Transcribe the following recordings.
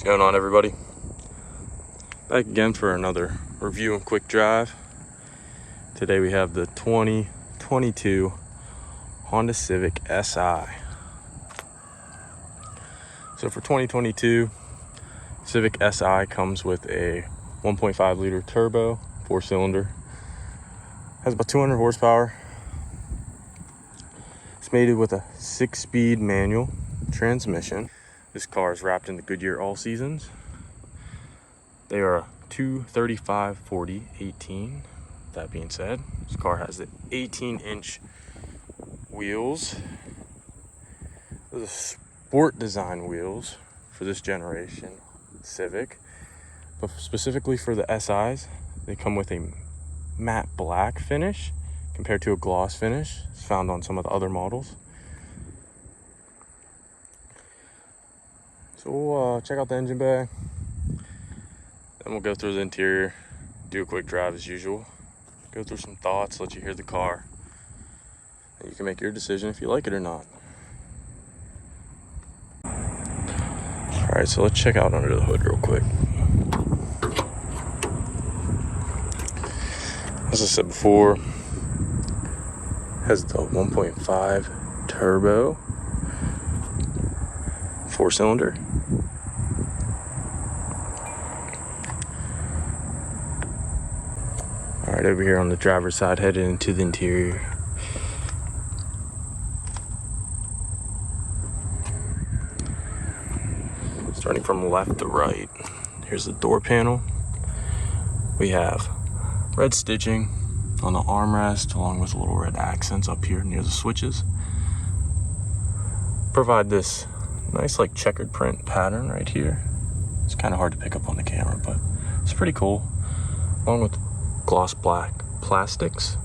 What's going on, everybody? Back again for another review and quick drive. Today we have the 2022 Honda Civic Si. So for 2022, Civic Si comes with a 1.5 liter turbo, 4-cylinder. Has about 200 horsepower. It's mated with a 6-speed manual transmission. This car is wrapped in the Goodyear All Seasons. They are a 235/40/18. That being said, this car has the 18-inch wheels. Those are sport design wheels for this generation Civic. But specifically for the SIs, they come with a matte black finish compared to a gloss finish. It's found on some of the other models. So we'll check out the engine bay. Then we'll go through the interior, do a quick drive as usual, go through some thoughts, let you hear the car, and you can make your decision if you like it or not. Alright, so let's check out under the hood real quick. As I said before, has the 1.5 turbo 4-cylinder. Alright, over here on the driver's side, headed into the interior. Starting from left to right, here's the door panel. We have red stitching on the armrest, along with little red accents up here near the switches. Provide this nice like checkered print pattern right here. It's kind of hard to pick up on the camera, but it's pretty cool. Along with gloss black plastics.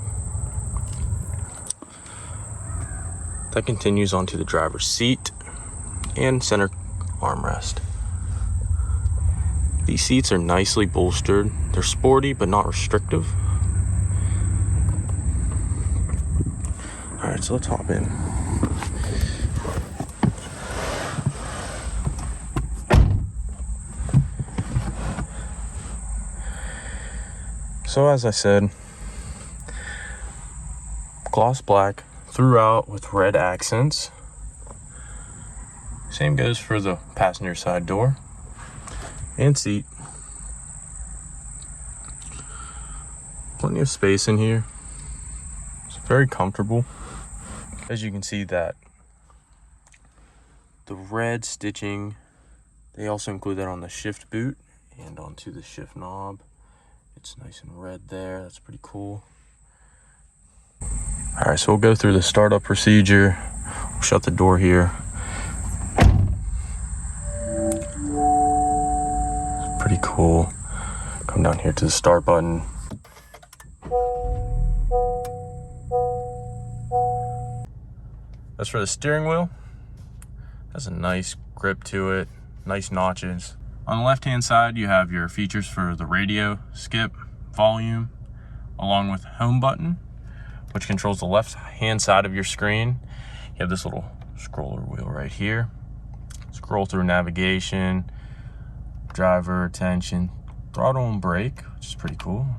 That continues onto the driver's seat and center armrest. These seats are nicely bolstered. They're sporty but not restrictive. Alright, so let's hop in. So as I said, gloss black throughout with red accents. Same goes for the passenger side door and seat. Plenty of space in here. It's very comfortable. As you can see, that the red stitching, they also include that on the shift boot and onto the shift knob. It's nice and red there. That's pretty cool. All right, so we'll go through the startup procedure. We'll shut the door here. It's pretty cool. Come down here to the start button. As for the steering wheel, it has a nice grip to it, nice notches. On the left-hand side, you have your features for the radio, skip, volume, along with home button, which controls the left-hand side of your screen. You have this little scroller wheel right here. Scroll through navigation, driver attention, throttle and brake, which is pretty cool.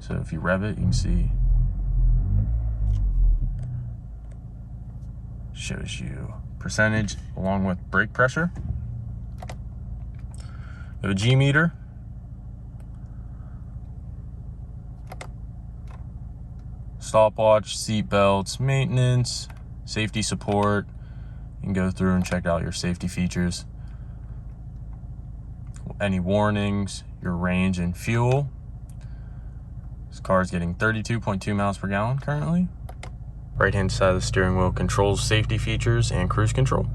So if you rev it, you can see, shows you percentage along with brake pressure. You have a G meter. Stopwatch, seat belts, maintenance, safety support. You can go through and check out your safety features. Any warnings, your range and fuel. This car is getting 32.2 miles per gallon currently. Right hand side of the steering wheel controls safety features and cruise control.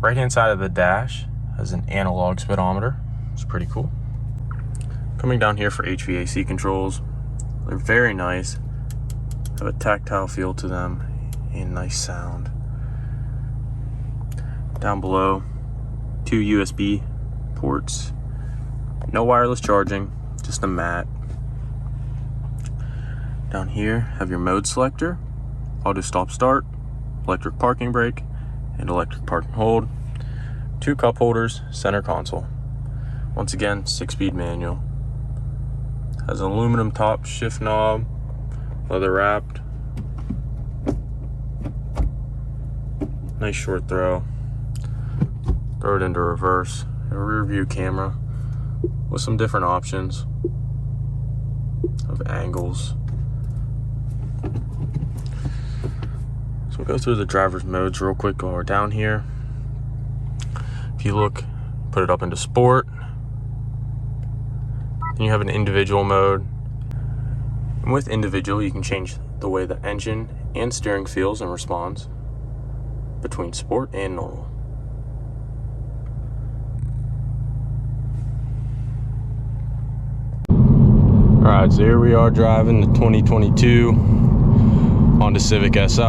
Right hand side of the dash has an analog speedometer. It's pretty cool. Coming down here for HVAC controls. They're very nice. Have a tactile feel to them and nice sound. Down below, 2 USB ports. No wireless charging, just a mat. Down here, have your mode selector, auto stop start, electric parking brake, and electric parking hold. 2 cup holders, center console. Once again, 6-speed manual. Has an aluminum top shift knob, leather wrapped. Nice short throw. Throw it into reverse. A rear view camera with some different options of angles. So we'll go through the driver's modes real quick while we're down here. If you look, put it up into sport. Then you have an individual mode. And with individual, you can change the way the engine and steering feels and responds between sport and normal. Alright, so here we are driving the 2022 Honda Civic Si.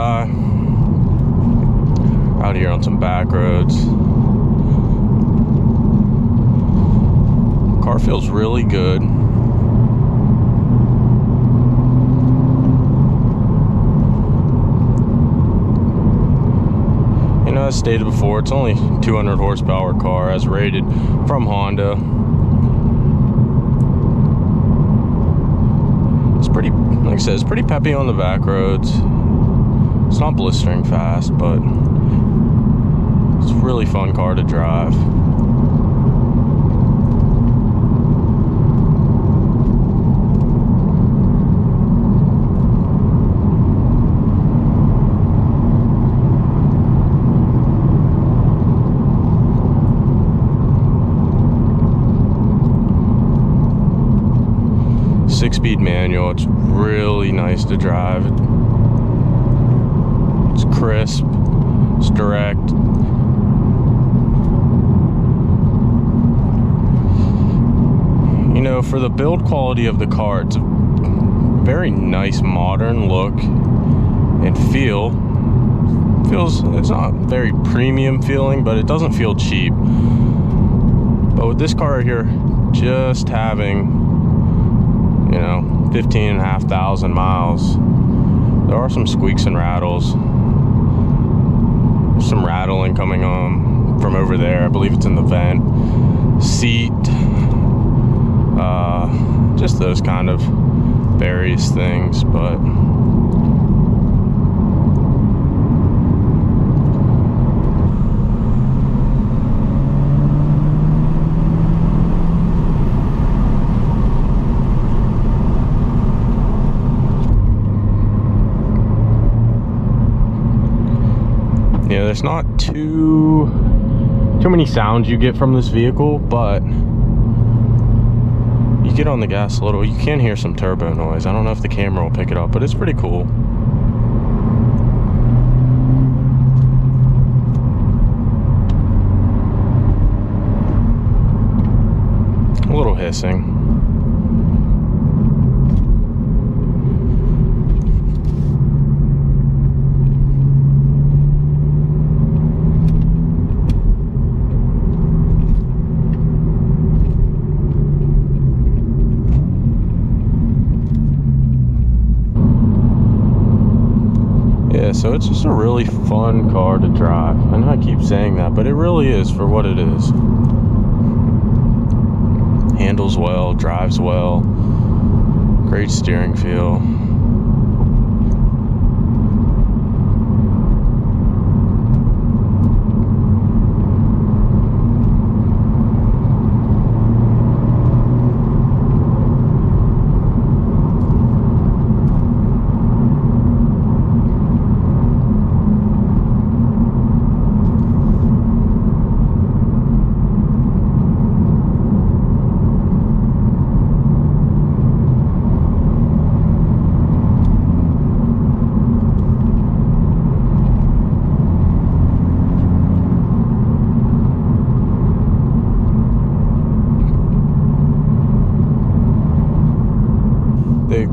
Out here on some back roads. Car feels really good. You know, as stated before, it's only 200 horsepower car as rated from Honda. It's pretty, like I said, it's pretty peppy on the back roads. It's not blistering fast, but it's a really fun car to drive. Six-speed manual. It's really nice to drive. It's crisp. It's direct. You know, for the build quality of the car, it's a very nice modern look and feel. It's not very premium feeling, but it doesn't feel cheap. But with this car right here, just having, you know, 15,500 miles, there are some squeaks and rattles. There's some rattling coming on from over there. I believe it's in the vent. Seat. Just those kind of various things, but yeah, there's not too many sounds you get from this vehicle, but you get on the gas a little, you can hear some turbo noise. I don't know if the camera will pick it up, but it's pretty cool. A little hissing. Yeah, so it's just a really fun car to drive. I know I keep saying that, but it really is for what it is. Handles well, drives well, great steering feel.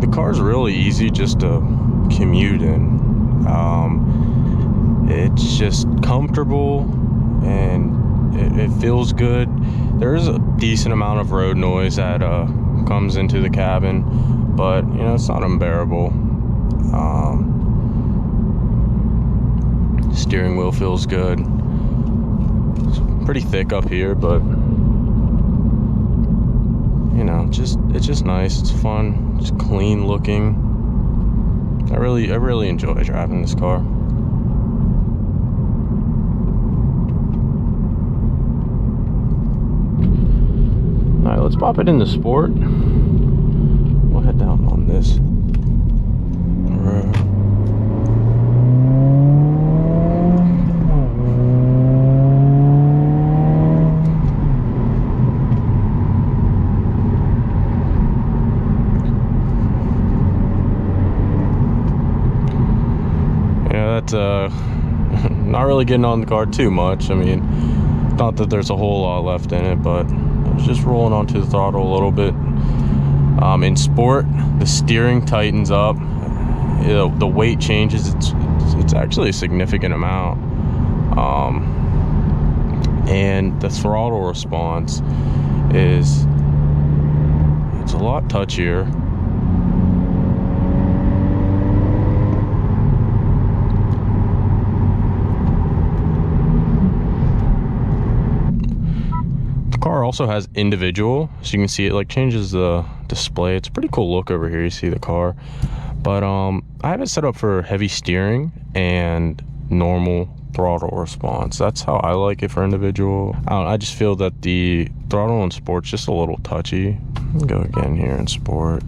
The car's really easy just to commute in. It's just comfortable and it feels good. There is a decent amount of road noise that comes into the cabin, but you know, it's not unbearable. Steering wheel feels good. pretty thick up here, but you know, it's just nice. It's fun, just clean looking. I really enjoy driving this car. All right, let's pop it into sport. We'll head down on this. Yeah, that's not really getting on the car too much. I mean, not that there's a whole lot left in it, but it's just rolling onto the throttle a little bit. In sport, the steering tightens up. The weight changes. It's actually a significant amount. And the throttle response it's a lot touchier. The car also has individual, so you can see it like changes the display. It's a pretty cool look over here. You see the car, but I have it set up for heavy steering and normal throttle response. That's how I like it for individual. I just feel that the throttle in sport's just a little touchy. Let's go again here in sport.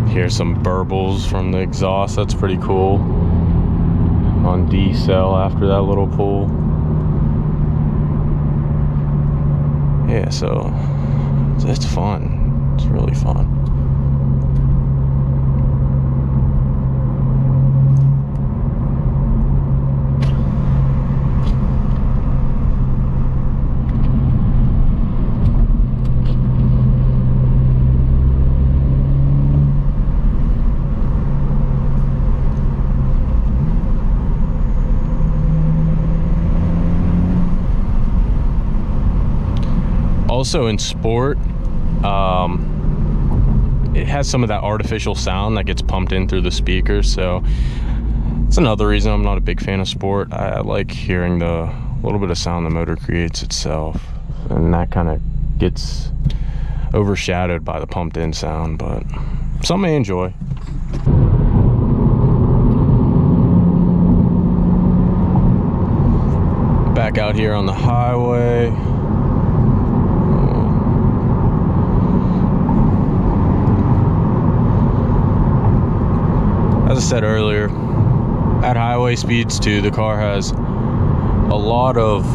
Here's some burbles from the exhaust. That's pretty cool. On D-cell after that little pull. Yeah, so it's fun. It's really fun. Also in sport, it has some of that artificial sound that gets pumped in through the speakers, so it's another reason I'm not a big fan of sport. I like hearing the little bit of sound the motor creates itself, and that kind of gets overshadowed by the pumped in sound, but some may enjoy. Back out here on the highway. As I said earlier, at highway speeds too, the car has a lot of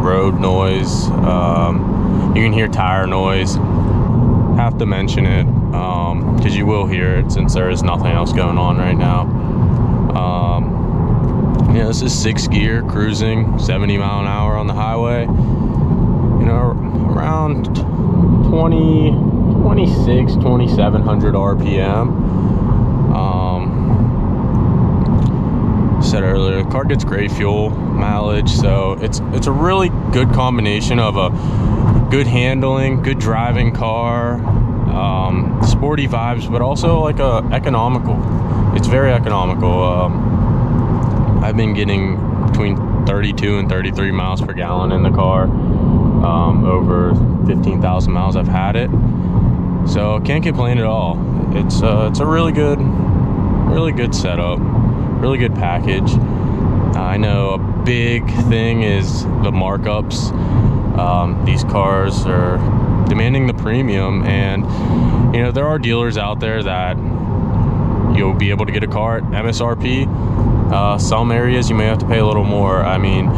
road noise. You can hear tire noise. Have to mention it because you will hear it since there is nothing else going on right now. Yeah, this is 6th gear cruising 70 mile an hour on the highway. You know, around 2,700 RPM. Said earlier, the car gets great fuel mileage, so it's a really good combination of a good handling, good driving car, sporty vibes, but also like economical. It's very economical. I've been getting between 32 and 33 miles per gallon in the car. Over 15,000 miles I've had it, so can't complain at all. It's a really good setup. Really good package. I know a big thing is the markups. These cars are demanding the premium, and you know there are dealers out there that you'll be able to get a car at MSRP. Some areas you may have to pay a little more. I mean,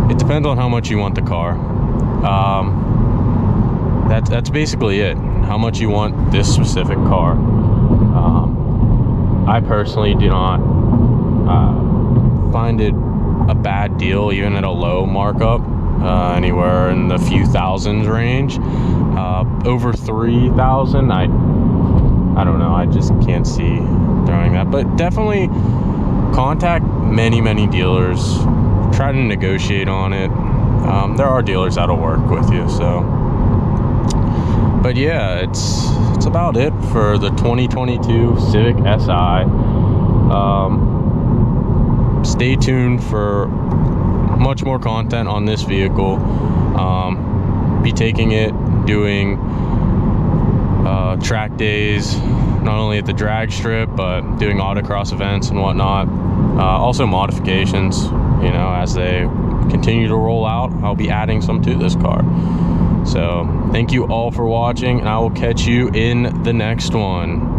it depends on how much you want the car. That's basically it. How much you want this specific car. I personally do not find it a bad deal, even at a low markup, anywhere in the few thousands range. Over 3,000, I don't know, I just can't see throwing that, but definitely contact many dealers, try to negotiate on it. There are dealers that'll work with you, so. But yeah, it's about it for the 2022 Civic Si. Stay tuned for much more content on this vehicle. Be taking it, doing track days, not only at the drag strip, but doing autocross events and whatnot. Also modifications, you know, as they continue to roll out, I'll be adding some to this car. So thank you all for watching, and I will catch you in the next one.